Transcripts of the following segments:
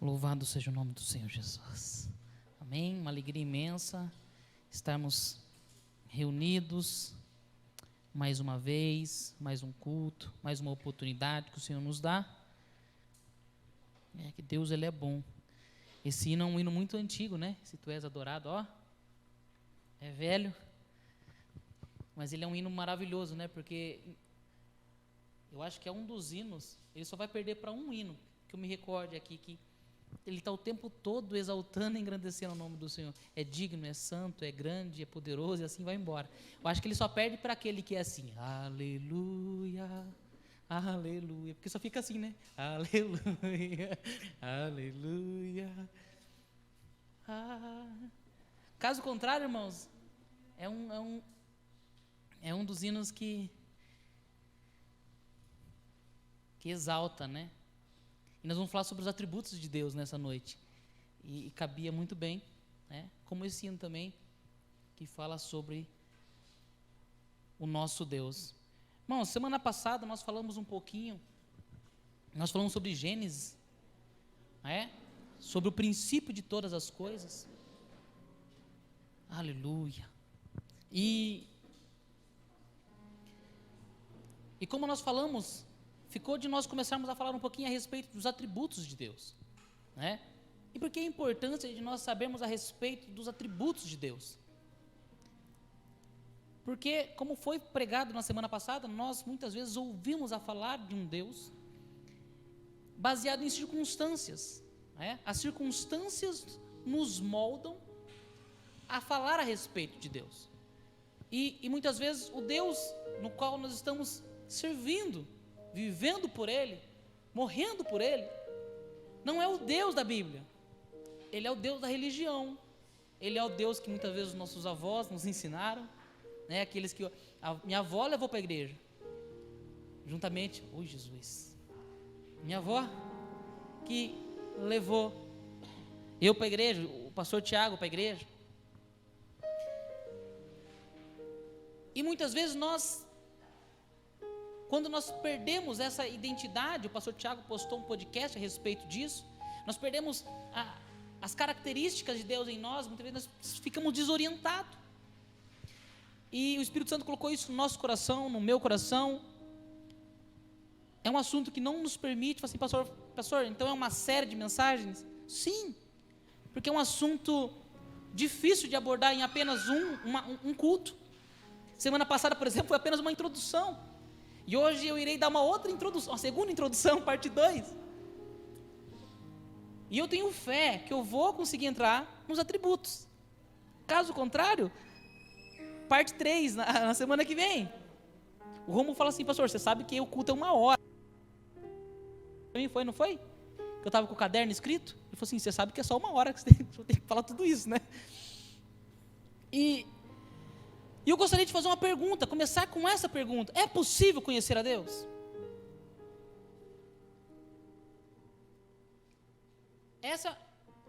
Louvado seja o nome do Senhor Jesus. Amém? Uma alegria imensa estarmos reunidos mais uma vez, mais um culto, mais uma oportunidade que o Senhor nos dá. Que Deus, Ele é bom. Esse hino é um hino muito antigo, né? Se tu és adorado, ó, é velho, mas ele é um hino maravilhoso, né? Porque eu acho que é um dos hinos, ele só vai perder para um hino, que eu me recorde aqui, que ele está o tempo todo exaltando e engrandecendo o nome do Senhor. É digno, é santo, é grande, é poderoso, e assim vai embora. Eu acho que ele só perde para aquele que é assim, aleluia, aleluia, porque só fica assim, né? Aleluia, aleluia. Caso contrário, irmãos, é um dos hinos que exalta, né? E nós vamos falar sobre os atributos de Deus nessa noite. E cabia muito bem, né? Como esse hino também, que fala sobre o nosso Deus. Irmãos, semana passada nós falamos um pouquinho, nós falamos sobre Gênesis, sobre o princípio de todas as coisas. Aleluia. E como nós falamos, ficou de nós começarmos a falar um pouquinho a respeito dos atributos de Deus, né? E por que a importância de nós sabermos a respeito dos atributos de Deus? Porque, como foi pregado na semana passada, nós muitas vezes ouvimos a falar de um Deus baseado em circunstâncias, né? As circunstâncias nos moldam a falar a respeito de Deus. E muitas vezes o Deus no qual nós estamos servindo, vivendo por Ele, morrendo por Ele, não é o Deus da Bíblia. Ele é o Deus da religião. Ele é o Deus que muitas vezes os nossos avós nos ensinaram, né? Aqueles que a minha avó levou para a igreja, juntamente, Jesus, minha avó que levou eu para a igreja, o pastor Tiago para a igreja. E muitas vezes quando nós perdemos essa identidade, o pastor Tiago postou um podcast a respeito disso, nós perdemos as características de Deus em nós, muitas vezes nós ficamos desorientados. E o Espírito Santo colocou isso no nosso coração, no meu coração. É um assunto que não nos permite, assim, pastor, então é uma série de mensagens? Sim, porque é um assunto difícil de abordar em apenas um culto. Semana passada, por exemplo, foi apenas uma introdução. E hoje eu irei dar uma outra introdução, a segunda introdução, parte 2. E eu tenho fé que eu vou conseguir entrar nos atributos. Caso contrário, parte 3, na semana que vem. O Romulo fala assim, pastor, você sabe que o culto é 1 hora. Também foi, não foi? Que eu estava com o caderno escrito. Ele falou assim, você sabe que é só 1 hora que você tem que falar tudo isso, né? E eu gostaria de fazer uma pergunta, começar com essa pergunta. É possível conhecer a Deus? Essa é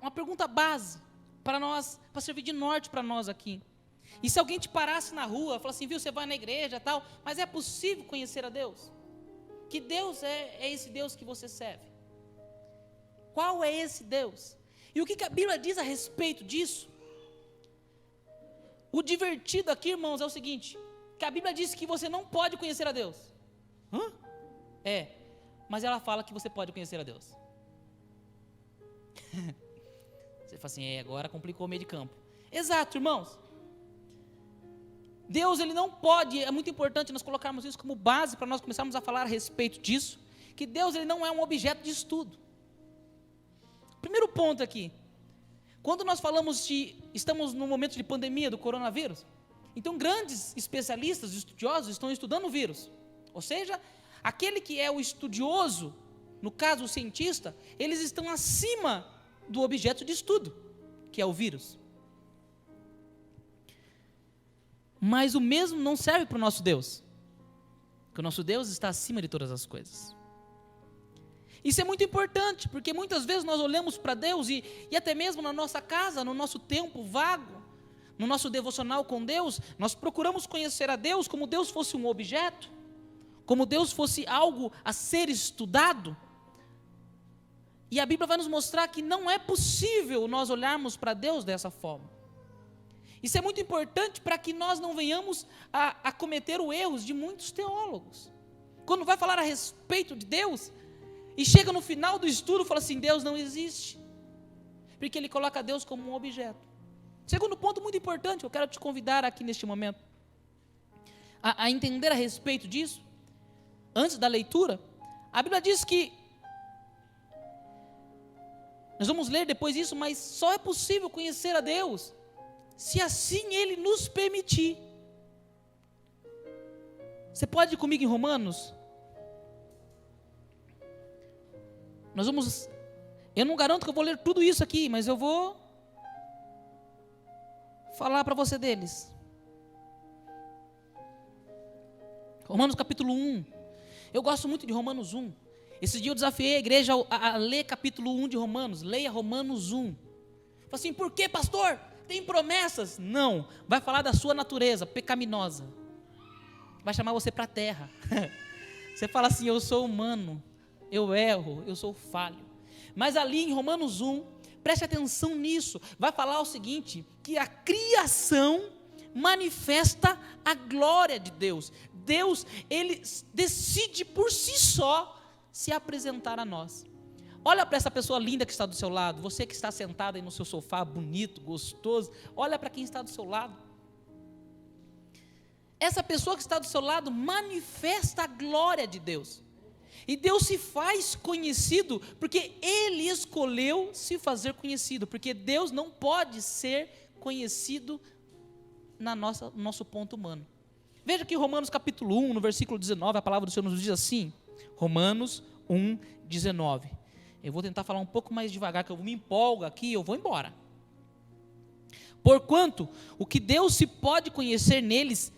uma pergunta base para nós, para servir de norte para nós aqui. E se alguém te parasse na rua, falasse assim, viu, você vai na igreja e tal, mas é possível conhecer a Deus? Que Deus é esse Deus que você serve? Qual é esse Deus? E o que a Bíblia diz a respeito disso? O divertido aqui, irmãos, é o seguinte, que a Bíblia diz que você não pode conhecer a Deus. Mas ela fala que você pode conhecer a Deus. Você fala assim, agora complicou o meio de campo. Exato, irmãos. Deus, Ele não pode, é muito importante nós colocarmos isso como base para nós começarmos a falar a respeito disso, que Deus, Ele não é um objeto de estudo. Primeiro ponto aqui, quando nós falamos estamos no momento de pandemia do coronavírus, então grandes especialistas, estudiosos estão estudando o vírus, ou seja, aquele que é o estudioso, no caso o cientista, eles estão acima do objeto de estudo, que é o vírus. Mas o mesmo não serve para o nosso Deus, porque o nosso Deus está acima de todas as coisas. Isso é muito importante, porque muitas vezes nós olhamos para Deus e até mesmo na nossa casa, no nosso tempo vago, no nosso devocional com Deus, nós procuramos conhecer a Deus como Deus fosse um objeto, como Deus fosse algo a ser estudado. E a Bíblia vai nos mostrar que não é possível nós olharmos para Deus dessa forma. Isso é muito importante para que nós não venhamos a cometer os erros de muitos teólogos. Quando vai falar a respeito de Deus, e chega no final do estudo e fala assim, Deus não existe. Porque ele coloca Deus como um objeto. Segundo ponto muito importante, eu quero te convidar aqui neste momento, a entender a respeito disso, antes da leitura, a Bíblia diz que, nós vamos ler depois isso, mas só é possível conhecer a Deus, se assim Ele nos permitir. Você pode ir comigo em Romanos? Eu não garanto que eu vou ler tudo isso aqui, mas eu vou falar para você deles. Romanos capítulo 1. Eu gosto muito de Romanos 1. Esse dia eu desafiei a igreja a ler capítulo 1 de Romanos. Leia Romanos 1. Falei assim, por que, pastor? Tem promessas? Não. Vai falar da sua natureza pecaminosa. Vai chamar você para a terra. Você fala assim, eu sou humano, eu erro, eu sou falho. Mas ali em Romanos 1, preste atenção nisso. Vai falar o seguinte, que a criação manifesta a glória de Deus. Deus, Ele decide por si só se apresentar a nós. Olha para essa pessoa linda que está do seu lado, você que está sentado aí no seu sofá, bonito, gostoso, olha para quem está do seu lado. Essa pessoa que está do seu lado manifesta a glória de Deus. E Deus se faz conhecido porque Ele escolheu se fazer conhecido, porque Deus não pode ser conhecido no nosso ponto humano. Veja que Romanos capítulo 1, no versículo 19, a palavra do Senhor nos diz assim, Romanos 1, 19. Eu vou tentar falar um pouco mais devagar, que eu me empolgo aqui, eu vou embora. Porquanto, o que Deus se pode conhecer neles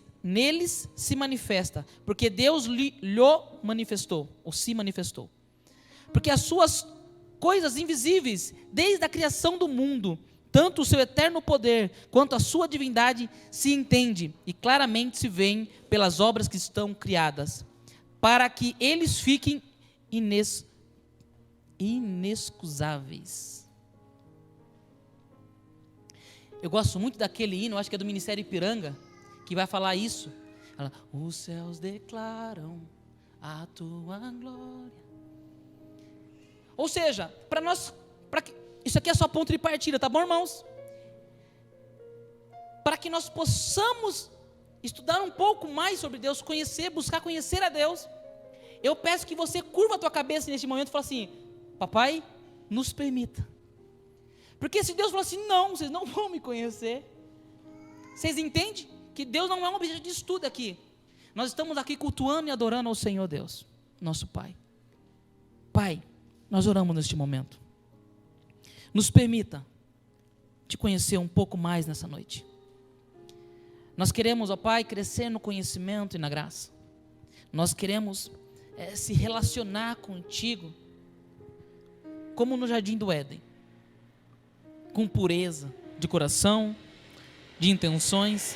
se manifesta, porque Deus lhe manifestou, ou se manifestou. Porque as suas coisas invisíveis, desde a criação do mundo, tanto o seu eterno poder, quanto a sua divindade, se entende, e claramente se veem pelas obras que estão criadas, para que eles fiquem inexcusáveis. Eu gosto muito daquele hino, acho que é do Ministério Ipiranga, que vai falar isso. Fala, os céus declaram a tua glória. Ou seja, isso aqui é só ponto de partida, tá bom, irmãos? Para que nós possamos estudar um pouco mais sobre Deus, buscar conhecer a Deus, eu peço que você curva a tua cabeça neste momento e fale assim, papai, nos permita. Porque se Deus falar assim, não, vocês não vão me conhecer. Vocês entendem? Que Deus não é um objeto de estudo aqui. Nós estamos aqui cultuando e adorando ao Senhor Deus, nosso Pai. Pai, nós oramos neste momento. Nos permita te conhecer um pouco mais nessa noite. Nós queremos, ó Pai, crescer no conhecimento e na graça. Nós queremos se relacionar contigo como no jardim do Éden, com pureza de coração, de intenções,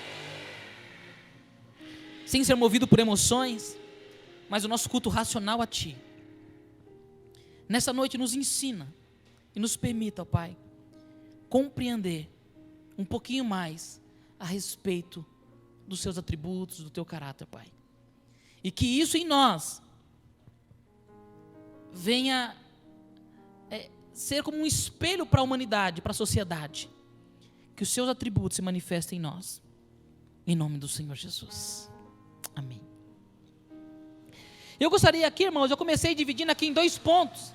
sem ser movido por emoções, mas o nosso culto racional a Ti. Nessa noite nos ensina e nos permita, ó Pai, compreender um pouquinho mais a respeito dos Seus atributos, do Teu caráter, Pai. E que isso em nós venha ser como um espelho para a humanidade, para a sociedade. Que os Seus atributos se manifestem em nós. Em nome do Senhor Jesus. Amém. Eu gostaria aqui, irmãos, eu comecei dividindo aqui em 2 pontos.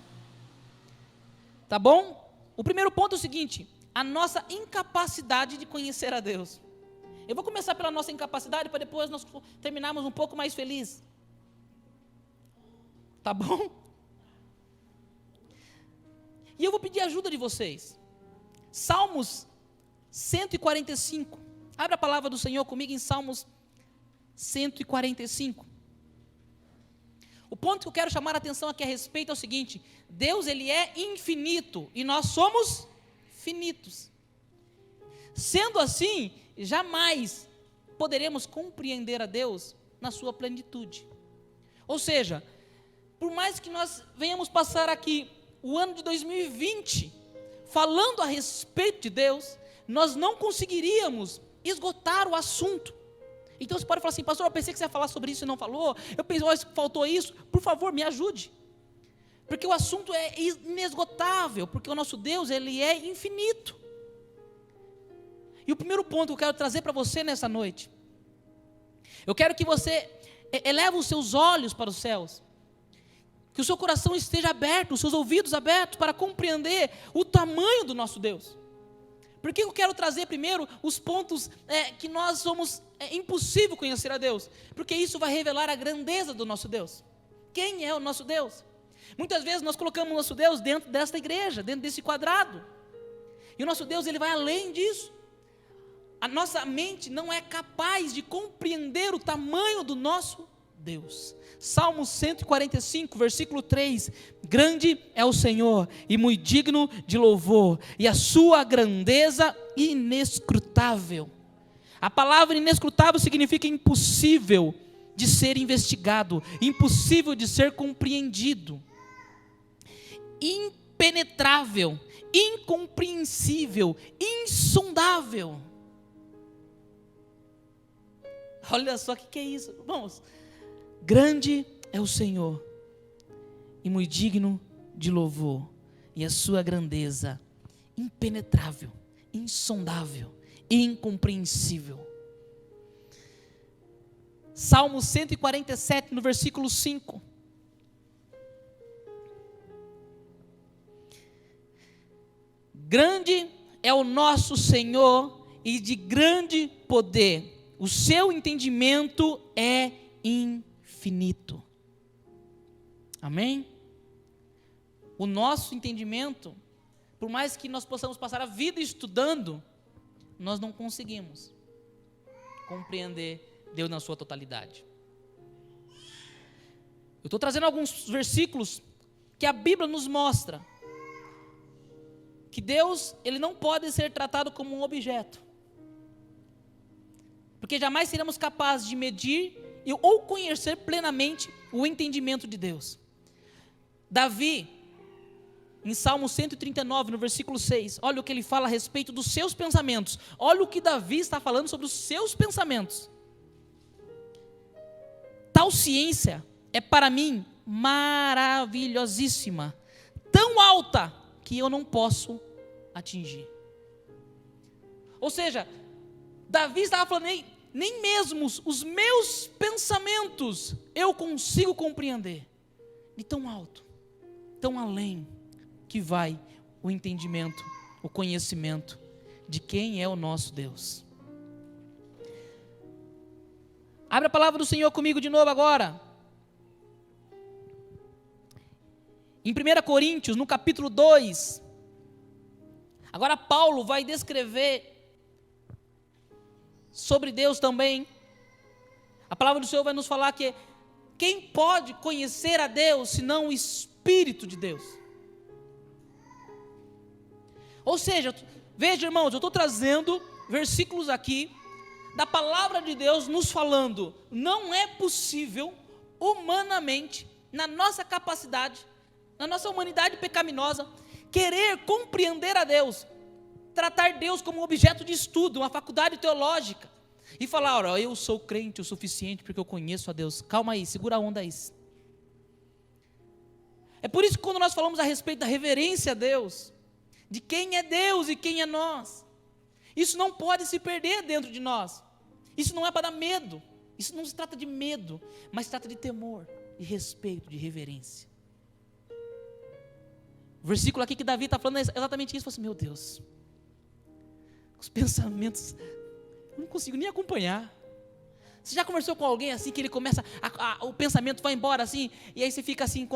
Tá bom? O primeiro ponto é o seguinte: a nossa incapacidade de conhecer a Deus. Eu vou começar pela nossa incapacidade, para depois nós terminarmos um pouco mais felizes. Tá bom? E eu vou pedir ajuda de vocês. Salmos 145. Abra a palavra do Senhor comigo em Salmos 145. O ponto que eu quero chamar a atenção aqui a respeito é o seguinte: Deus, Ele é infinito e nós somos finitos. Sendo assim, jamais poderemos compreender a Deus na sua plenitude. Ou seja, por mais que nós venhamos passar aqui o ano de 2020, falando a respeito de Deus, nós não conseguiríamos esgotar o assunto. Então você pode falar assim: pastor, eu pensei que você ia falar sobre isso e não falou, eu pensei, olha, faltou isso, por favor, me ajude. Porque o assunto é inesgotável, porque o nosso Deus, Ele é infinito. E o primeiro ponto que eu quero trazer para você nessa noite, eu quero que você eleve os seus olhos para os céus, que o seu coração esteja aberto, os seus ouvidos abertos, para compreender o tamanho do nosso Deus. Por que eu quero trazer primeiro os pontos que nós somos, impossível conhecer a Deus? Porque isso vai revelar a grandeza do nosso Deus. Quem é o nosso Deus? Muitas vezes nós colocamos o nosso Deus dentro desta igreja, dentro desse quadrado. E o nosso Deus, Ele vai além disso. A nossa mente não é capaz de compreender o tamanho do nosso Deus. Salmo 145, versículo 3: grande é o Senhor e muito digno de louvor, e a sua grandeza inescrutável. A palavra inescrutável significa impossível de ser investigado, impossível de ser compreendido, impenetrável, incompreensível, insondável. Olha só o que é isso, irmãos. Grande é o Senhor e muito digno de louvor, e a sua grandeza impenetrável, insondável, incompreensível. Salmo 147, no versículo 5. Grande é o nosso Senhor e de grande poder, o seu entendimento é infinito. Amém? O nosso entendimento, por mais que nós possamos passar a vida estudando, nós não conseguimos compreender Deus na sua totalidade. Eu estou trazendo alguns versículos que a Bíblia nos mostra que Deus, Ele não pode ser tratado como um objeto, porque jamais seremos capazes de medir ou conhecer plenamente o entendimento de Deus. Davi, em Salmo 139, no versículo 6, olha o que ele fala a respeito dos seus pensamentos. Olha o que Davi está falando sobre os seus pensamentos. Tal ciência é para mim maravilhosíssima, tão alta que eu não posso atingir. Ou seja, Davi estava falando, nem mesmo os meus pensamentos eu consigo compreender. De tão alto, tão além que vai o entendimento, o conhecimento de quem é o nosso Deus. Abre a palavra do Senhor comigo de novo agora. Em 1 Coríntios, no capítulo 2. Agora Paulo vai descrever sobre Deus também. A palavra do Senhor vai nos falar que quem pode conhecer a Deus senão o Espírito de Deus? Ou seja, veja, irmãos, eu estou trazendo versículos aqui da palavra de Deus nos falando, não é possível humanamente, na nossa capacidade, na nossa humanidade pecaminosa, querer compreender a Deus, tratar Deus como um objeto de estudo, uma faculdade teológica, e falar, olha, eu sou crente o suficiente porque eu conheço a Deus. Calma aí, segura a onda aí. É por isso que quando nós falamos a respeito da reverência a Deus, de quem é Deus e quem é nós, isso não pode se perder dentro de nós. Isso não é para dar medo, isso não se trata de medo, mas se trata de temor, de respeito, de reverência. O versículo aqui que Davi está falando é exatamente isso. Ele falou assim, meu Deus, os pensamentos, eu não consigo nem acompanhar. Você já conversou com alguém assim, que ele começa, o pensamento vai embora assim, e aí você fica assim,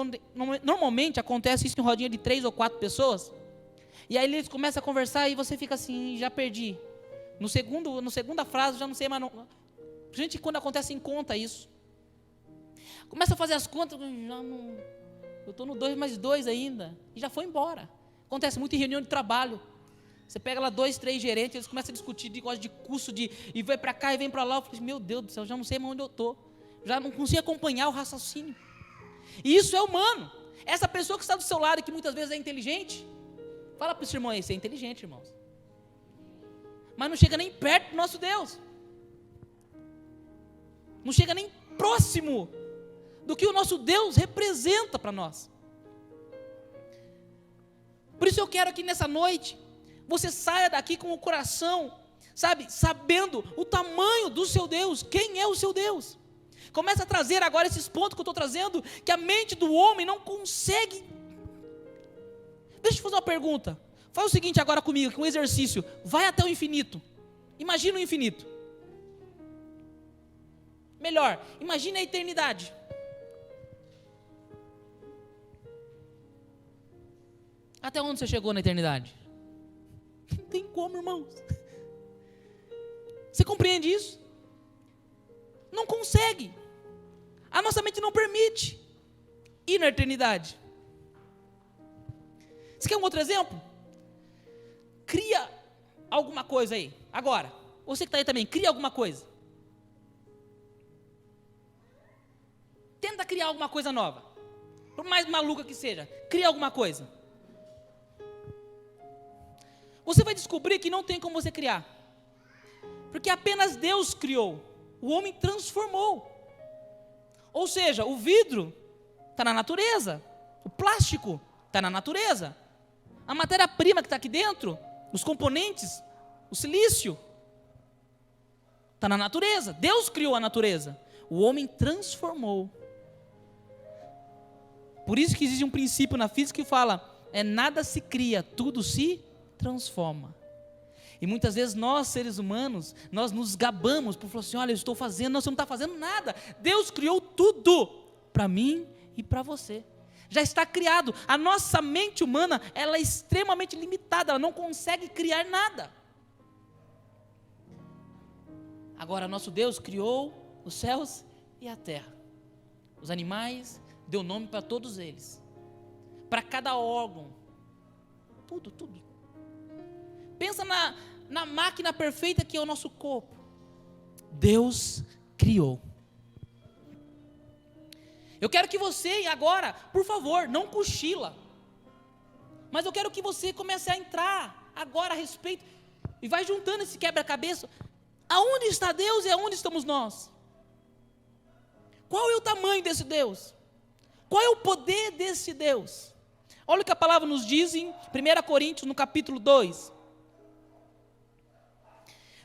normalmente acontece isso em rodinha de 3 ou 4 pessoas, e aí eles começam a conversar e você fica assim, já perdi. Na segunda frase, já não sei mais. Gente, quando acontece em conta isso, começa a fazer as contas, já não, eu estou no 2 mais 2 ainda, e já foi embora. Acontece muito em reunião de trabalho. Você pega lá 2, 3 gerentes, eles começam a discutir negócio de custo, e vai para cá e vem para lá. Eu falei, meu Deus do céu, já não sei mais onde eu estou. Já não consigo acompanhar o raciocínio. E isso é humano. Essa pessoa que está do seu lado e que muitas vezes é inteligente, fala para esse irmão aí, você é inteligente, irmãos. Mas não chega nem perto do nosso Deus. Não chega nem próximo do que o nosso Deus representa para nós. Por isso eu quero que nessa noite, você saia daqui com o coração, sabe, sabendo o tamanho do seu Deus, quem é o seu Deus. Começa a trazer agora esses pontos que eu estou trazendo, que a mente do homem não consegue. Deixa eu te fazer uma pergunta. Faz o seguinte agora comigo, com um exercício. Vai até o infinito. Imagina o infinito. Melhor, imagine a eternidade. Até onde você chegou na eternidade? Não tem como, irmãos. Você compreende isso? Não consegue. A nossa mente não permite ir na eternidade. Você quer um outro exemplo? Cria alguma coisa aí. Agora, você que está aí também, cria alguma coisa. Tenta criar alguma coisa nova. Por mais maluca que seja, cria alguma coisa. Você vai descobrir que não tem como você criar. Porque apenas Deus criou. O homem transformou. Ou seja, o vidro está na natureza. O plástico está na natureza. A matéria-prima que está aqui dentro, os componentes, o silício, está na natureza. Deus criou a natureza. O homem transformou. Por isso que existe um princípio na física que fala, nada se cria, tudo se transforma. E muitas vezes nós, seres humanos, nós nos gabamos por falar assim, olha, eu estou fazendo, você não está fazendo nada. Deus criou tudo para mim e para você. Já está criado. A nossa mente humana, ela é extremamente limitada, ela não consegue criar nada. Agora, nosso Deus criou os céus e a terra. Os animais, deu nome para todos eles. Para cada órgão. Tudo. Pensa na máquina perfeita que é o nosso corpo. Deus criou. Eu quero que você agora, por favor, não cochila. Mas eu quero que você comece a entrar agora a respeito. E vai juntando esse quebra-cabeça. Aonde está Deus e aonde estamos nós? Qual é o tamanho desse Deus? Qual é o poder desse Deus? Olha o que a palavra nos diz em 1 Coríntios, no capítulo 2.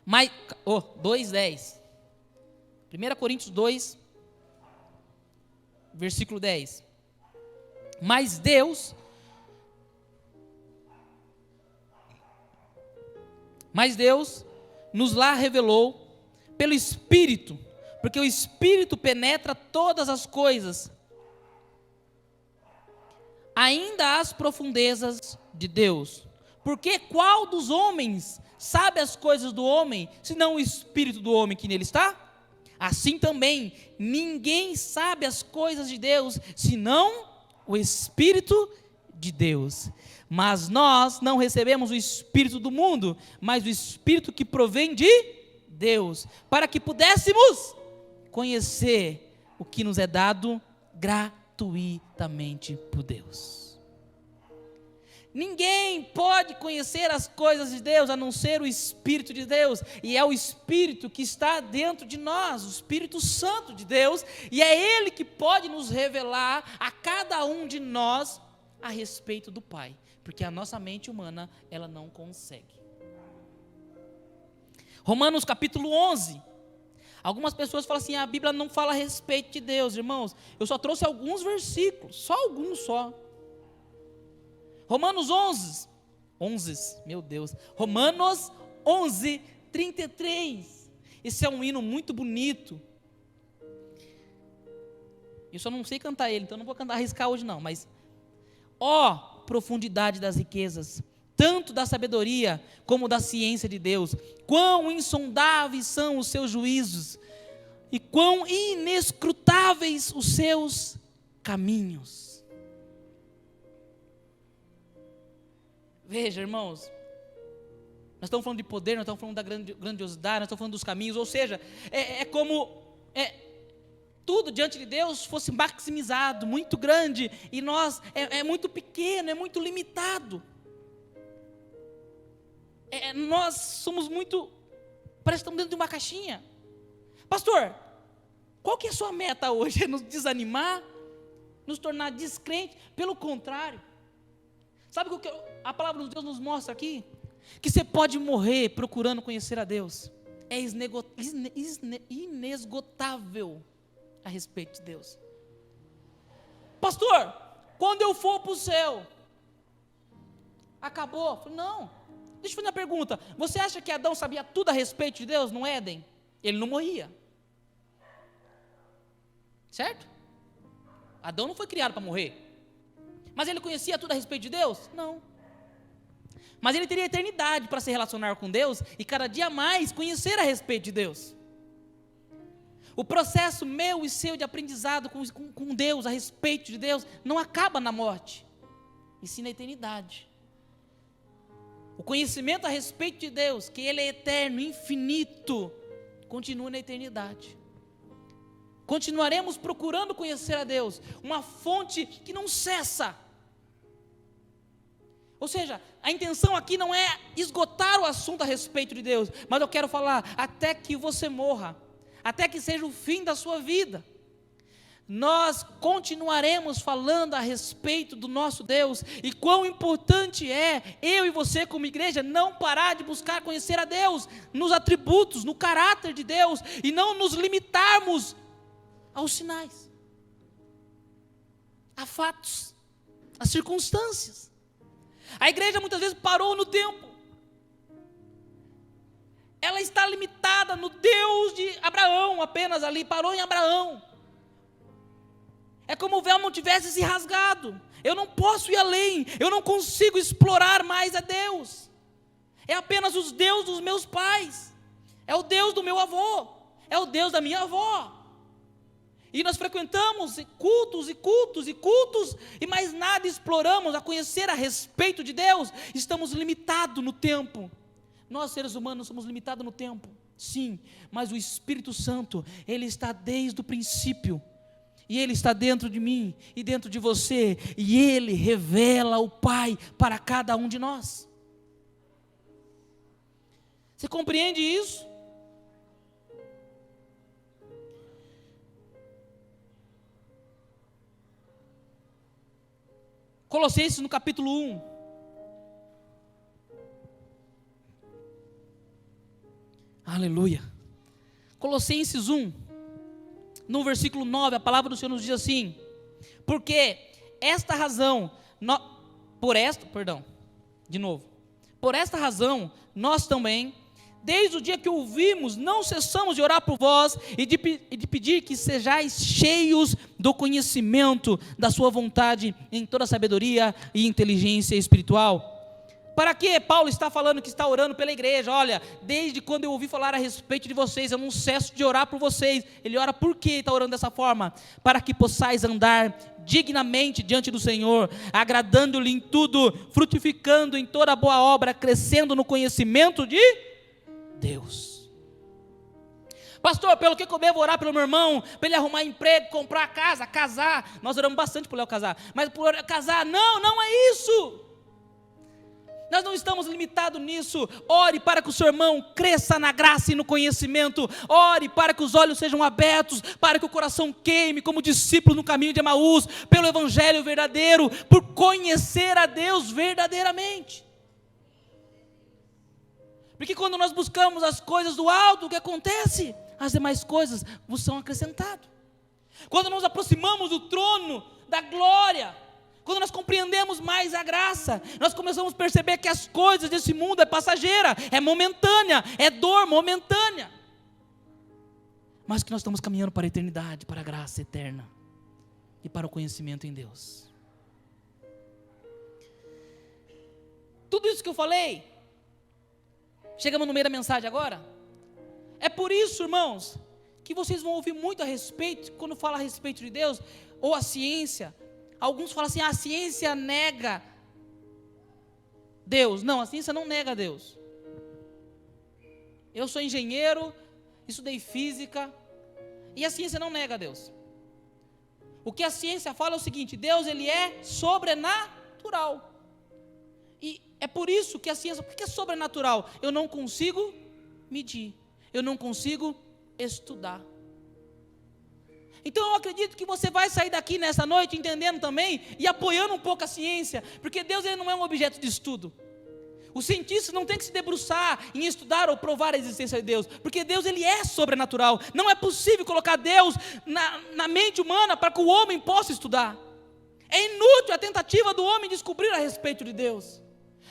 2:10. 1 Coríntios 2, versículo 10. Mas Deus nos lá revelou pelo Espírito, porque o Espírito penetra todas as coisas, ainda as profundezas de Deus. Porque qual dos homens sabe as coisas do homem, senão o Espírito do homem que nele está? Assim também, ninguém sabe as coisas de Deus, senão o Espírito de Deus. Mas nós não recebemos o Espírito do mundo, mas o Espírito que provém de Deus, para que pudéssemos conhecer o que nos é dado gratuitamente por Deus. Ninguém pode conhecer as coisas de Deus, a não ser o Espírito de Deus, e é o Espírito que está dentro de nós, o Espírito Santo de Deus, e é Ele que pode nos revelar a cada um de nós a respeito do Pai, porque a nossa mente humana, ela não consegue. Romanos capítulo 11, algumas pessoas falam assim, a Bíblia não fala a respeito de Deus, irmãos, eu só trouxe alguns versículos, só alguns só. Romanos 11, meu Deus, Romanos 11, 33, esse é um hino muito bonito, eu só não sei cantar ele, então não vou arriscar hoje não, mas, ó profundidade das riquezas, tanto da sabedoria como da ciência de Deus, quão insondáveis são os seus juízos, e quão inescrutáveis os seus caminhos. Veja, irmãos, nós estamos falando de poder, nós estamos falando da grandiosidade, nós estamos falando dos caminhos, ou seja, tudo diante de Deus fosse maximizado, muito grande, e nós é muito pequeno, é muito limitado. Nós somos muito, parece que estamos dentro de uma caixinha. Pastor, qual que é a sua meta hoje? É nos desanimar? Nos tornar descrentes? Pelo contrário. Sabe o que a palavra de Deus nos mostra aqui? Que você pode morrer procurando conhecer a Deus. É inesgotável a respeito de Deus. Pastor, quando eu for para o céu, acabou? Não. Deixa eu fazer uma pergunta. Você acha que Adão sabia tudo a respeito de Deus no Éden? Ele não morria. Certo? Adão não foi criado para morrer. Mas ele conhecia tudo a respeito de Deus? Não. Mas ele teria eternidade para se relacionar com Deus e cada dia mais conhecer a respeito de Deus. O processo meu e seu de aprendizado com Deus, a respeito de Deus, não acaba na morte, e sim na eternidade. O conhecimento a respeito de Deus, que Ele é eterno, infinito, continua na eternidade. Continuaremos procurando conhecer a Deus, uma fonte que não cessa. Ou seja, a intenção aqui não é esgotar o assunto a respeito de Deus, mas eu quero falar até que você morra, até que seja o fim da sua vida. Nós continuaremos falando a respeito do nosso Deus, e quão importante é, eu e você como igreja, não parar de buscar conhecer a Deus, nos atributos, no caráter de Deus, e não nos limitarmos aos sinais, a fatos, a circunstâncias. A igreja muitas vezes parou no tempo. Ela está limitada no Deus de Abraão, apenas ali, parou em Abraão. É como o véu não tivesse se rasgado. Eu não posso ir além, eu não consigo explorar mais a Deus. É apenas os deuses dos meus pais, é o Deus do meu avô, é o Deus da minha avó. E nós frequentamos cultos e cultos e cultos, e mais nada exploramos a conhecer a respeito de Deus. Estamos limitados no tempo. Nós, seres humanos, somos limitados no tempo, sim, mas o Espírito Santo, Ele está desde o princípio, e Ele está dentro de mim e dentro de você, e Ele revela o Pai para cada um de nós. Você compreende isso? Colossenses no capítulo 1. Aleluia. Colossenses 1, no versículo 9, a palavra do Senhor nos diz assim: porque esta razão, por esta razão, nós também, desde o dia que ouvimos, não cessamos de orar por vós e de pedir que sejais cheios do conhecimento da sua vontade em toda sabedoria e inteligência espiritual. Para que Paulo está falando que está orando pela igreja? Olha, desde quando eu ouvi falar a respeito de vocês, eu não cesso de orar por vocês. Ele ora por que está orando dessa forma? Para que possais andar dignamente diante do Senhor, agradando-lhe em tudo, frutificando em toda boa obra, crescendo no conhecimento de Deus. Pastor, pelo que eu devo orar pelo meu irmão, para ele arrumar emprego, comprar casa, casar? Nós oramos bastante para o Léo casar, mas por casar, não é isso. Nós não estamos limitados nisso. Ore para que o seu irmão cresça na graça e no conhecimento. Ore para que os olhos sejam abertos, para que o coração queime como discípulo no caminho de Emaús, pelo evangelho verdadeiro, por conhecer a Deus verdadeiramente. Porque quando nós buscamos as coisas do alto, o que acontece? As demais coisas vos são acrescentadas. Quando nos aproximamos do trono da glória, quando nós compreendemos mais a graça, nós começamos a perceber que as coisas desse mundo é passageira, é momentânea, é dor momentânea, mas que nós estamos caminhando para a eternidade, para a graça eterna e para o conhecimento em Deus. Tudo isso que eu falei, chegamos no meio da mensagem agora. É por isso, irmãos, que vocês vão ouvir muito a respeito, quando fala a respeito de Deus, ou a ciência. Alguns falam assim, a ciência nega Deus. Não, a ciência não nega Deus. Eu sou engenheiro, estudei física, e a ciência não nega Deus. O que a ciência fala é o seguinte: Deus, ele é sobrenatural. E é por isso que a ciência, por que é sobrenatural? Eu não consigo medir, eu não consigo estudar. Então eu acredito que você vai sair daqui nessa noite entendendo também e apoiando um pouco a ciência, porque Deus, ele não é um objeto de estudo. O cientista não tem que se debruçar em estudar ou provar a existência de Deus, porque Deus, ele é sobrenatural. Não é possível colocar Deus na mente humana para que o homem possa estudar. É inútil a tentativa do homem descobrir a respeito de Deus.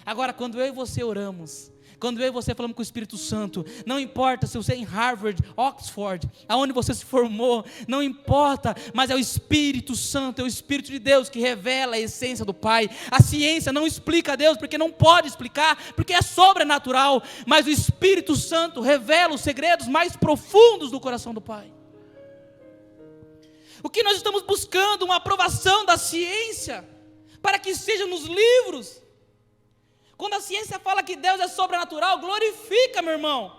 Agora, quando eu e você oramos, quando eu e você falamos com o Espírito Santo, não importa se você é em Harvard, Oxford, aonde você se formou, não importa, mas é o Espírito Santo, é o Espírito de Deus que revela a essência do Pai. A ciência não explica a Deus, porque não pode explicar, porque é sobrenatural, mas o Espírito Santo revela os segredos mais profundos do coração do Pai. O que nós estamos buscando? Uma aprovação da ciência, para que seja nos livros. Quando a ciência fala que Deus é sobrenatural, glorifica, meu irmão,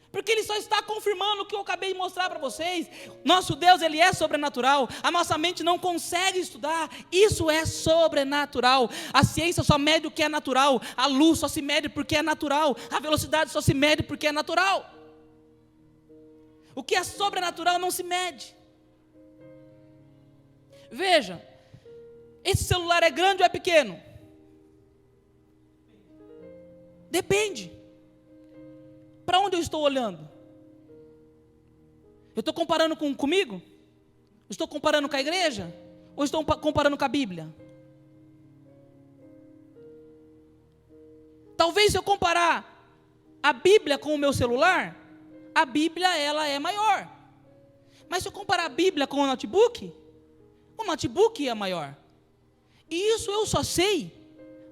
porque Ele só está confirmando o que eu acabei de mostrar para vocês. Nosso Deus, Ele é sobrenatural. A nossa mente não consegue estudar. Isso é sobrenatural. A ciência só mede o que é natural. A luz só se mede porque é natural. A velocidade só se mede porque é natural. O que é sobrenatural não se mede. Veja, esse celular é grande ou é pequeno? Depende. Para onde eu estou olhando? Eu estou comparando comigo? Estou comparando com a igreja? Ou estou comparando com a Bíblia? Talvez se eu comparar a Bíblia com o meu celular, a Bíblia, ela é maior. Mas se eu comparar a Bíblia com o notebook é maior. E isso eu só sei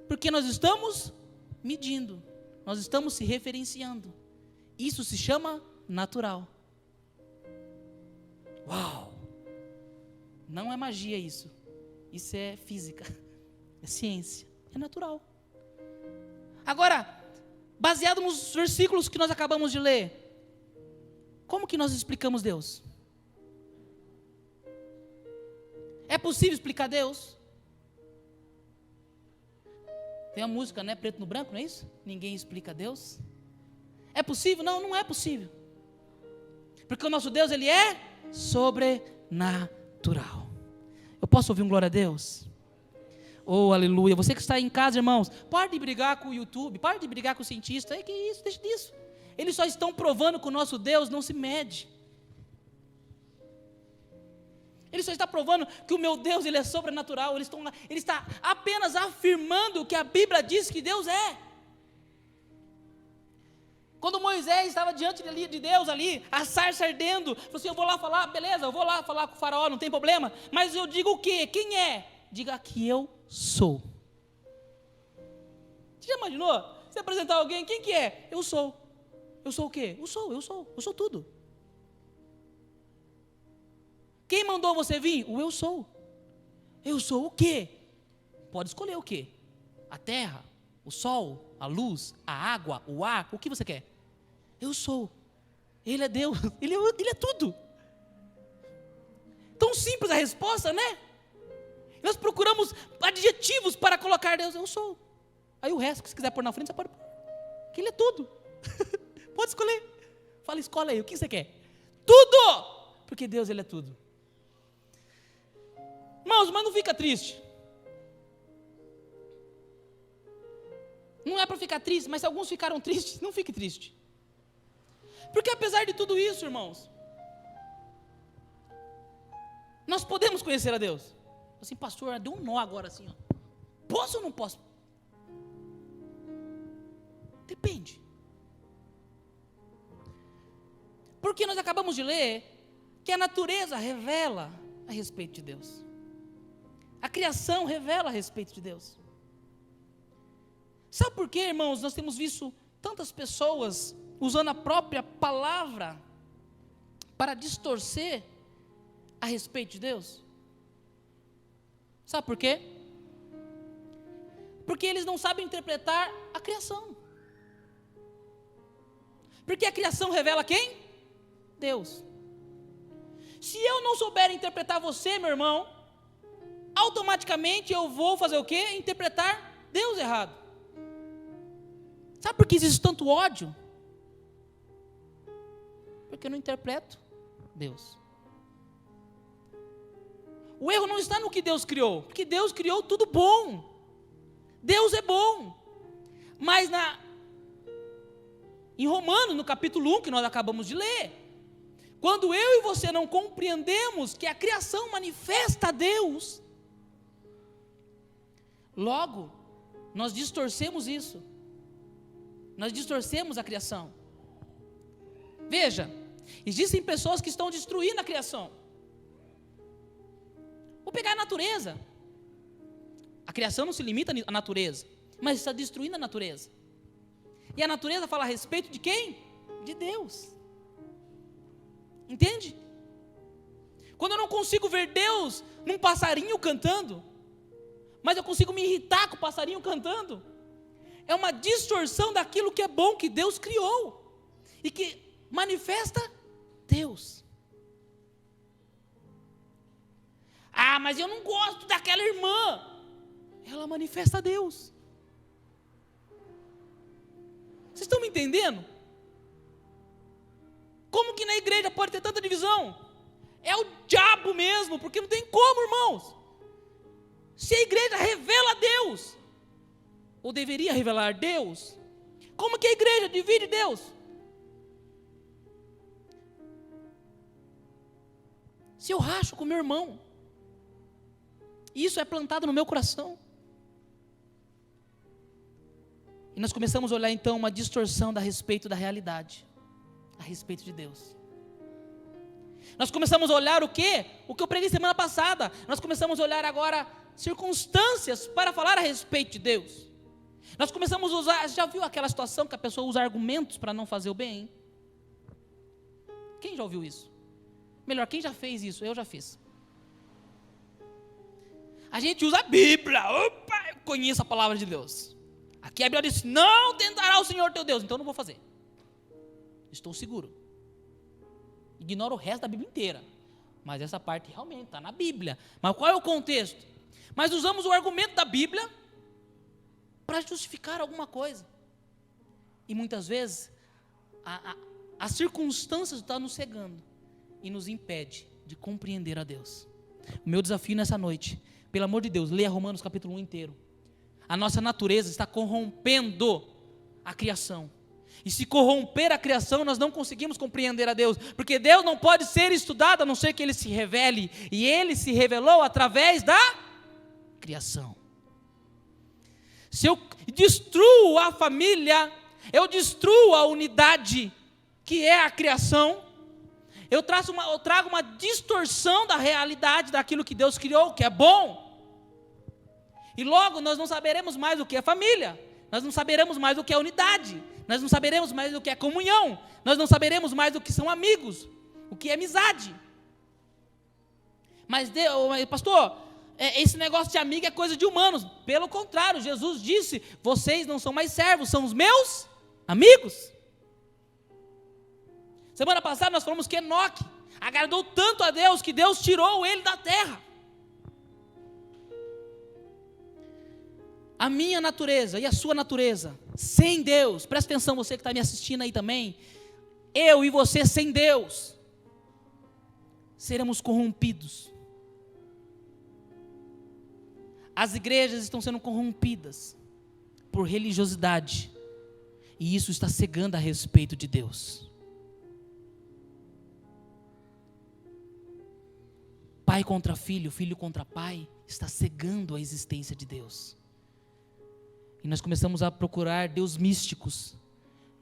porque nós estamos medindo. Nós estamos se referenciando. Isso se chama natural. Uau! Não é magia isso. Isso é física. É ciência. É natural. Agora, baseado nos versículos que nós acabamos de ler, como que nós explicamos Deus? É possível explicar Deus? Tem uma música, né? Preto no branco, não é isso? Ninguém explica Deus. É possível? Não, não é possível. Porque o nosso Deus, Ele é sobrenatural. Eu posso ouvir um glória a Deus? Oh, aleluia. Você que está em casa, irmãos, pare de brigar com o YouTube, pare de brigar com o cientista. Que isso, deixa disso. Eles só estão provando que o nosso Deus não se mede. Ele só está provando que o meu Deus, Ele é sobrenatural. Ele está apenas afirmando o que a Bíblia diz que Deus é. Quando Moisés estava diante de Deus ali, a sarça ardendo, falou assim: eu vou lá falar, beleza, eu vou lá falar com o faraó, não tem problema, mas eu digo o quê? Quem é? Diga que eu sou. Você já imaginou? Você apresentar alguém, quem que é? Eu sou. Eu sou o quê? Eu sou tudo. Quem mandou você vir? O eu sou. Eu sou o quê? Pode escolher o quê? A terra, o sol, a luz, a água, o ar, o que você quer? Eu sou. Ele é Deus, Ele é tudo. Tão simples a resposta, né? Nós procuramos adjetivos para colocar Deus, eu sou. Aí o resto que você quiser pôr na frente, você pode pôr. Que Ele é tudo. Pode escolher. Fala, escolhe aí, o que você quer? Tudo! Porque Deus, Ele é tudo. Irmãos, mas não fica triste. Não é para ficar triste, mas se alguns ficaram tristes, não fique triste. Porque apesar de tudo isso, irmãos, nós podemos conhecer a Deus. Assim, pastor, deu um nó agora assim, ó. Posso ou não posso? Depende. Porque nós acabamos de ler que a natureza revela a respeito de Deus. A criação revela a respeito de Deus. Sabe por quê, irmãos? Nós temos visto tantas pessoas usando a própria palavra para distorcer a respeito de Deus. Sabe por quê? Porque eles não sabem interpretar a criação. Porque a criação revela quem? Deus. Se eu não souber interpretar você, meu irmão, automaticamente eu vou fazer o quê? Interpretar Deus errado. Sabe por que existe tanto ódio? Porque eu não interpreto Deus. O erro não está no que Deus criou, porque Deus criou tudo bom. Deus é bom. Mas em Romanos, no capítulo 1, que nós acabamos de ler, quando eu e você não compreendemos que a criação manifesta a Deus, logo, nós distorcemos isso. Nós distorcemos a criação. Veja, existem pessoas que estão destruindo a criação. Vou pegar a natureza. A criação não se limita à natureza, mas está destruindo a natureza. E a natureza fala a respeito de quem? De Deus. Entende? Quando eu não consigo ver Deus num passarinho cantando, mas eu consigo me irritar com o passarinho cantando, é uma distorção daquilo que é bom, que Deus criou e que manifesta Deus. Ah, mas eu não gosto daquela irmã. Ela manifesta Deus. Vocês estão me entendendo? Como que na igreja pode ter tanta divisão? É o diabo mesmo, porque não tem como, irmãos. Se a igreja revela Deus, ou deveria revelar Deus, como que a igreja divide Deus? Se eu racho com meu irmão, isso é plantado no meu coração. E nós começamos a olhar então uma distorção a respeito da realidade, a respeito de Deus. Nós começamos a olhar o quê? O que eu preguei semana passada. Nós começamos a olhar agora circunstâncias para falar a respeito de Deus. Nós começamos a usar, já viu aquela situação que a pessoa usa argumentos para não fazer o bem? Quem já ouviu isso? Melhor, quem já fez isso? Eu já fiz. A gente usa a Bíblia. Opa, eu conheço a palavra de Deus. Aqui a Bíblia diz, não tentará o Senhor teu Deus. Então eu não vou fazer. Estou seguro. Ignoro o resto da Bíblia inteira. Mas essa parte realmente está na Bíblia. Mas qual é o contexto? Mas usamos o argumento da Bíblia para justificar alguma coisa. E muitas vezes, as circunstâncias estão nos cegando e nos impede de compreender a Deus. O meu desafio nessa noite, pelo amor de Deus, leia Romanos capítulo 1 inteiro. A nossa natureza está corrompendo a criação. E se corromper a criação, nós não conseguimos compreender a Deus, porque Deus não pode ser estudado a não ser que Ele se revele, e Ele se revelou através da criação. Se eu destruo a família, eu destruo a unidade que é a criação, eu trago uma distorção da realidade daquilo que Deus criou, que é bom, e logo nós não saberemos mais o que é família, nós não saberemos mais o que é unidade, nós não saberemos mais o que é comunhão, nós não saberemos mais o que são amigos, o que é amizade. Mas pastor, esse negócio de amigo é coisa de humanos. Pelo contrário, Jesus disse, vocês não são mais servos, são os meus amigos. Semana passada nós falamos que Enoque agradou tanto a Deus, que Deus tirou ele da terra. A minha natureza e a sua natureza, sem Deus, presta atenção você que está me assistindo aí também, eu e você sem Deus, seremos corrompidos. As igrejas estão sendo corrompidas por religiosidade, e isso está cegando a respeito de Deus. Pai contra filho, filho contra pai, está cegando a existência de Deus. E nós começamos a procurar Deus místicos,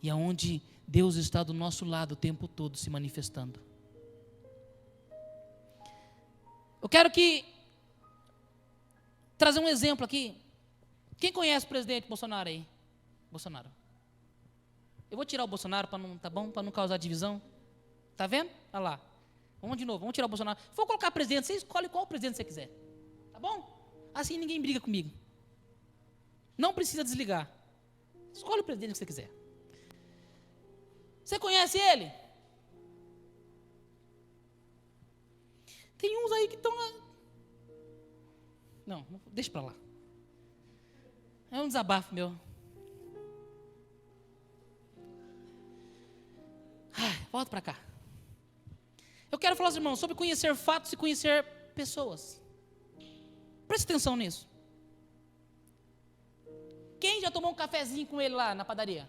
e aonde Deus está do nosso lado o tempo todo se manifestando. Eu quero trazer um exemplo aqui. Quem conhece o presidente Bolsonaro aí? Bolsonaro. Eu vou tirar o Bolsonaro para não, tá bom? Para não causar divisão. Tá vendo? Olha lá. Vamos de novo, vamos tirar o Bolsonaro. Se for colocar presidente, você escolhe qual presidente você quiser. Tá bom? Assim ninguém briga comigo. Não precisa desligar. Escolhe o presidente que você quiser. Você conhece ele? Tem uns aí que estão... Não, deixa para lá. É um desabafo meu. Volta para cá. Eu quero falar, irmãos, sobre conhecer fatos e conhecer pessoas. Preste atenção nisso. Quem já tomou um cafezinho com ele lá na padaria?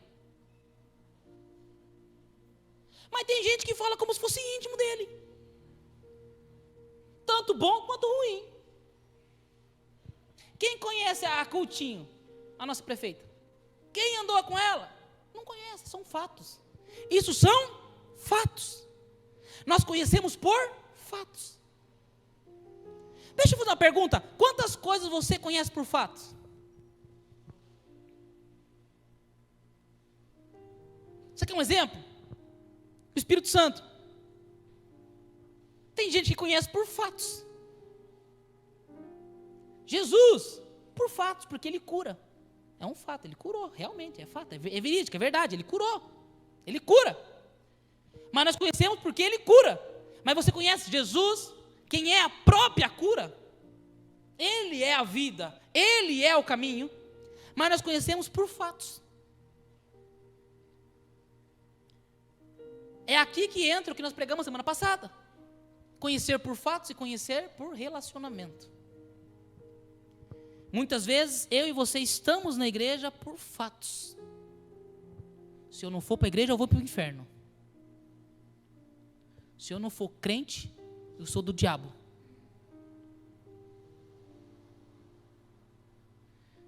Mas tem gente que fala como se fosse íntimo dele. Tanto bom quanto ruim. Quem conhece a Coutinho, a nossa prefeita? Quem andou com ela? Não conhece, são fatos. Isso são fatos. Nós conhecemos por fatos. Deixa eu fazer uma pergunta. Quantas coisas você conhece por fatos? Você quer um exemplo? O Espírito Santo. Tem gente que conhece por fatos. Jesus, por fatos, porque ele cura. É um fato, ele curou, realmente, é fato, é verídico, é verdade, ele curou. Ele cura. Mas nós conhecemos porque ele cura. Mas você conhece Jesus, quem é a própria cura? Ele é a vida, ele é o caminho. Mas nós conhecemos por fatos. É aqui que entra o que nós pregamos semana passada. Conhecer por fatos e conhecer por relacionamento. Muitas vezes eu e você estamos na igreja por fatos. Se eu não for para a igreja, eu vou para o inferno. Se eu não for crente, eu sou do diabo.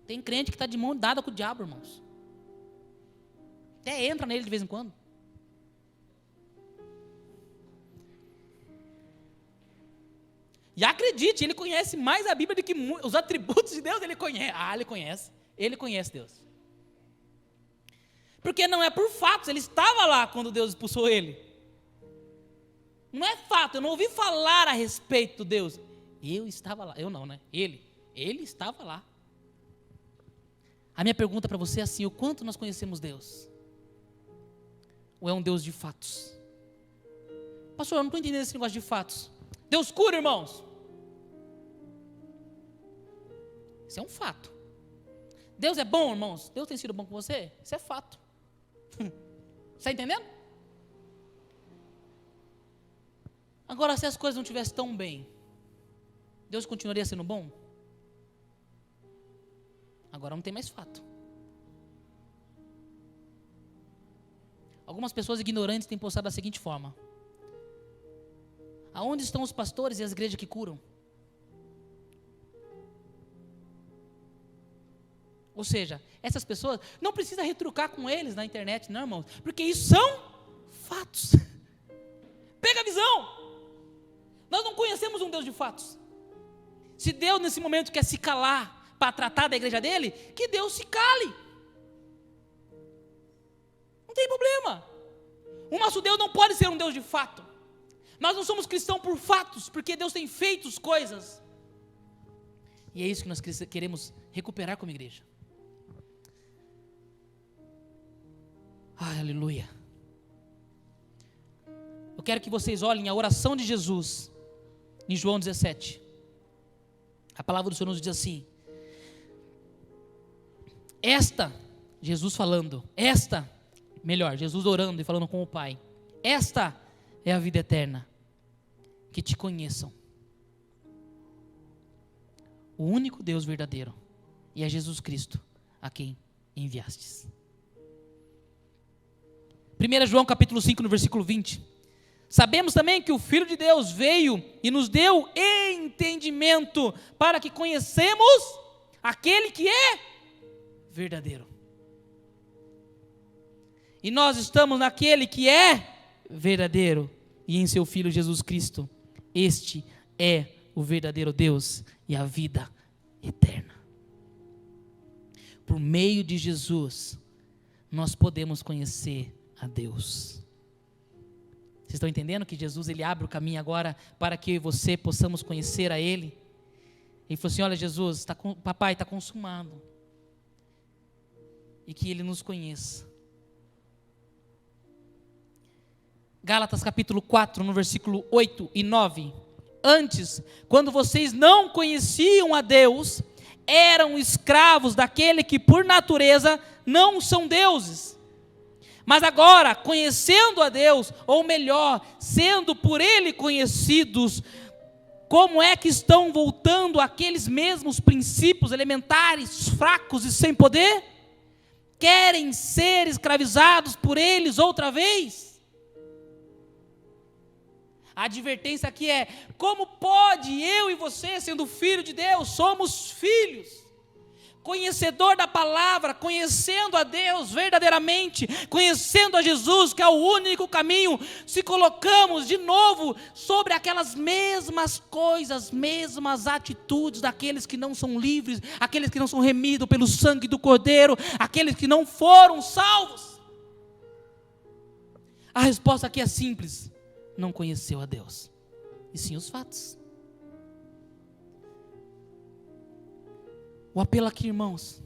Tem crente que está de mão dada com o diabo, irmãos. Até entra nele de vez em quando. E acredite, ele conhece mais a Bíblia do que os atributos de Deus, ele conhece. Ele conhece. Ele conhece Deus. Porque não é por fatos, ele estava lá quando Deus expulsou ele. Não é fato, eu não ouvi falar a respeito de Deus. Eu estava lá, eu não, né? Ele estava lá. A minha pergunta para você é assim: o quanto nós conhecemos Deus? Ou é um Deus de fatos? Pastor, eu não estou entendendo esse negócio de fatos. Deus cura, irmãos. Isso é um fato. Deus é bom, irmãos. Deus tem sido bom com você? Isso é fato. Você está entendendo? Agora, se as coisas não estivessem tão bem, Deus continuaria sendo bom? Agora não tem mais fato. Algumas pessoas ignorantes têm postado da seguinte forma: aonde estão os pastores e as igrejas que curam? Ou seja, essas pessoas, não precisa retrucar com eles na internet, não, irmãos, porque isso são fatos. Pega a visão. Nós não conhecemos um Deus de fatos. Se Deus nesse momento quer se calar para tratar da igreja dele, que Deus se cale. Não tem problema. O nosso Deus não pode ser um Deus de fato. Nós não somos cristãos por fatos, porque Deus tem feito coisas. E é isso que nós queremos recuperar como igreja. Ai, aleluia. Eu quero que vocês olhem a oração de Jesus em João 17. A palavra do Senhor nos diz assim: Jesus falando, Jesus orando e falando com o Pai, esta é a vida eterna, que te conheçam, o único Deus verdadeiro, e a Jesus Cristo, a quem enviastes. 1 João capítulo 5, no versículo 20. Sabemos também que o Filho de Deus veio e nos deu entendimento para que conhecemos aquele que é verdadeiro. E nós estamos naquele que é verdadeiro e em seu Filho Jesus Cristo. Este é o verdadeiro Deus e a vida eterna. Por meio de Jesus, nós podemos conhecer a Deus. Vocês estão entendendo que Jesus, ele abre o caminho agora para que eu e você possamos conhecer a Ele? Ele falou assim: olha, Jesus, papai, está consumado. E que Ele nos conheça. Gálatas capítulo 4, no versículo 8 e 9. Antes, quando vocês não conheciam a Deus, eram escravos daquele que por natureza não são deuses. Mas agora, conhecendo a Deus, ou melhor, sendo por Ele conhecidos, como é que estão voltando àqueles mesmos princípios elementares, fracos e sem poder? Querem ser escravizados por eles outra vez? A advertência aqui é: como pode eu e você, sendo filho de Deus, somos filhos, conhecedor da palavra, conhecendo a Deus verdadeiramente, conhecendo a Jesus, que é o único caminho, se colocamos de novo sobre aquelas mesmas coisas, mesmas atitudes daqueles que não são livres, aqueles que não são remidos pelo sangue do Cordeiro, aqueles que não foram salvos? A resposta aqui é simples: não conheceu a Deus, e sim os fatos. O apelo aqui, irmãos,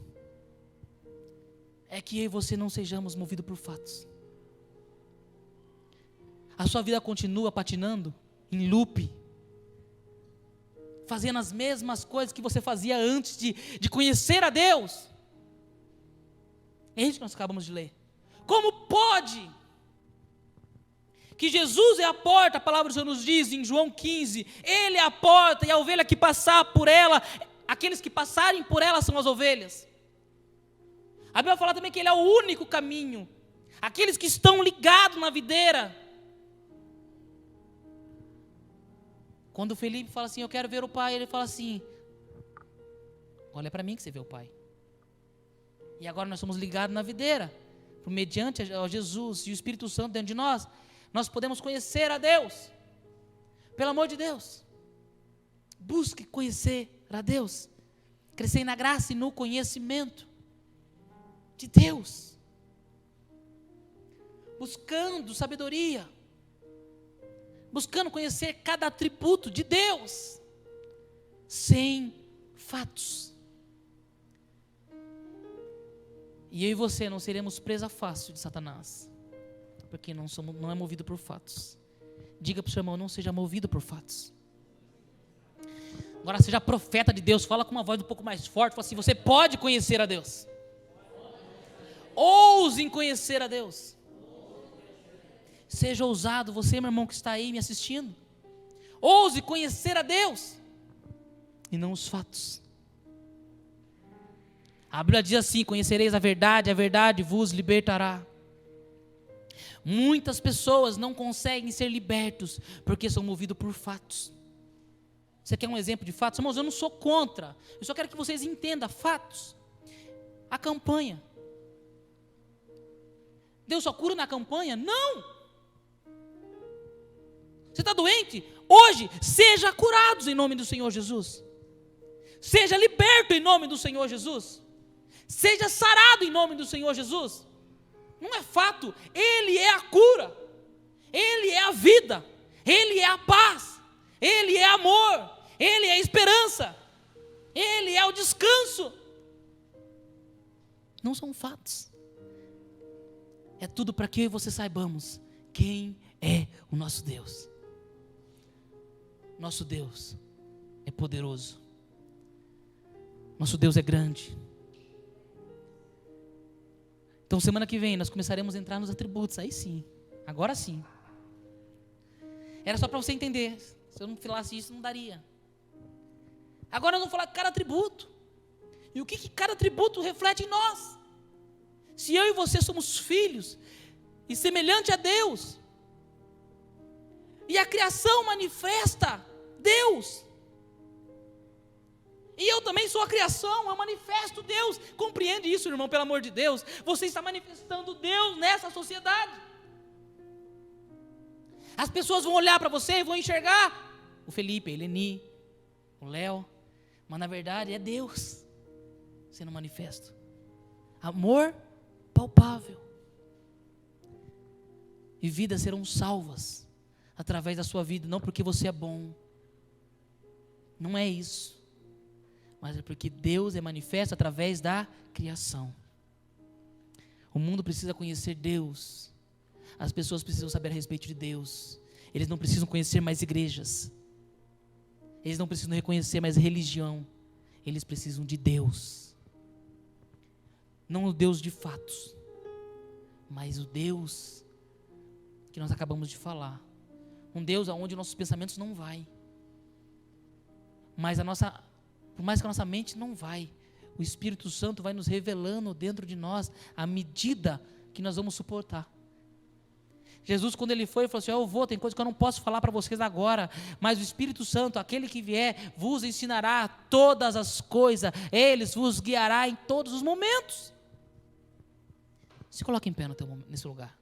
é que eu e você não sejamos movidos por fatos. A sua vida continua patinando em loop, fazendo as mesmas coisas que você fazia antes de conhecer a Deus. É isso que nós acabamos de ler. Como pode que Jesus é a porta? A palavra do Senhor nos diz em João 15, Ele é a porta, e a ovelha que passar por ela, aqueles que passarem por ela são as ovelhas. A Bíblia fala também que Ele é o único caminho. Aqueles que estão ligados na videira. Quando o Felipe fala assim: eu quero ver o Pai, ele fala assim: olha para mim que você vê o Pai. E agora nós somos ligados na videira, mediante a Jesus e o Espírito Santo dentro de nós, nós podemos conhecer a Deus. Pelo amor de Deus, busque conhecer a Deus, crescer na graça e no conhecimento de Deus, buscando sabedoria, buscando conhecer cada atributo de Deus, sem fatos. E eu e você não seremos presa fácil de Satanás, porque não é movido por fatos. Diga para o seu irmão: não seja movido por fatos. Agora seja profeta de Deus, fala com uma voz um pouco mais forte, fala assim: você pode conhecer a Deus. Ouse em conhecer a Deus. Seja ousado, você, meu irmão, que está aí me assistindo. Ouse conhecer a Deus, e não os fatos. A Bíblia diz assim: conhecereis a verdade vos libertará. Muitas pessoas não conseguem ser libertos, porque são movidos por fatos. Você quer um exemplo de fatos? Irmãos, eu não sou contra, eu só quero que vocês entendam fatos. A campanha. Deus só cura na campanha? Não! Você está doente? Hoje, seja curados em nome do Senhor Jesus. Seja liberto em nome do Senhor Jesus. Seja sarado em nome do Senhor Jesus. Não é fato, Ele é a cura, Ele é a vida, Ele é a paz, Ele é amor, Ele é a esperança, Ele é o descanso. Não são fatos. É tudo para que eu e você saibamos quem é o nosso Deus. Nosso Deus é poderoso. Nosso Deus é grande. Então semana que vem nós começaremos a entrar nos atributos. Aí sim, agora sim. Era só para você entender. Se eu não falasse isso, não daria. Agora nós vamos falar de cada atributo. E o que cada atributo reflete em nós. Se eu e você somos filhos e semelhante a Deus, e a criação manifesta Deus, e eu também sou a criação, eu manifesto Deus. Compreende isso, irmão, pelo amor de Deus. Você está manifestando Deus nessa sociedade. As pessoas vão olhar para você e vão enxergar o Felipe, a Eleni, o Léo, mas na verdade é Deus sendo manifesto. Amor palpável. E vidas serão salvas através da sua vida, não porque você é bom. Não é isso. Mas é porque Deus é manifesto através da criação. O mundo precisa conhecer Deus. As pessoas precisam saber a respeito de Deus. Eles não precisam conhecer mais igrejas. Eles não precisam reconhecer mais religião. Eles precisam de Deus. Não o Deus de fatos, mas o Deus que nós acabamos de falar. Um Deus aonde nossos pensamentos não vai. Mas por mais que a nossa mente não vai, o Espírito Santo vai nos revelando dentro de nós à medida que nós vamos suportar. Jesus, quando ele falou assim, eu vou, tem coisa que eu não posso falar para vocês agora, mas o Espírito Santo, aquele que vier, vos ensinará todas as coisas, ele vos guiará em todos os momentos. Se coloque em pé nesse lugar.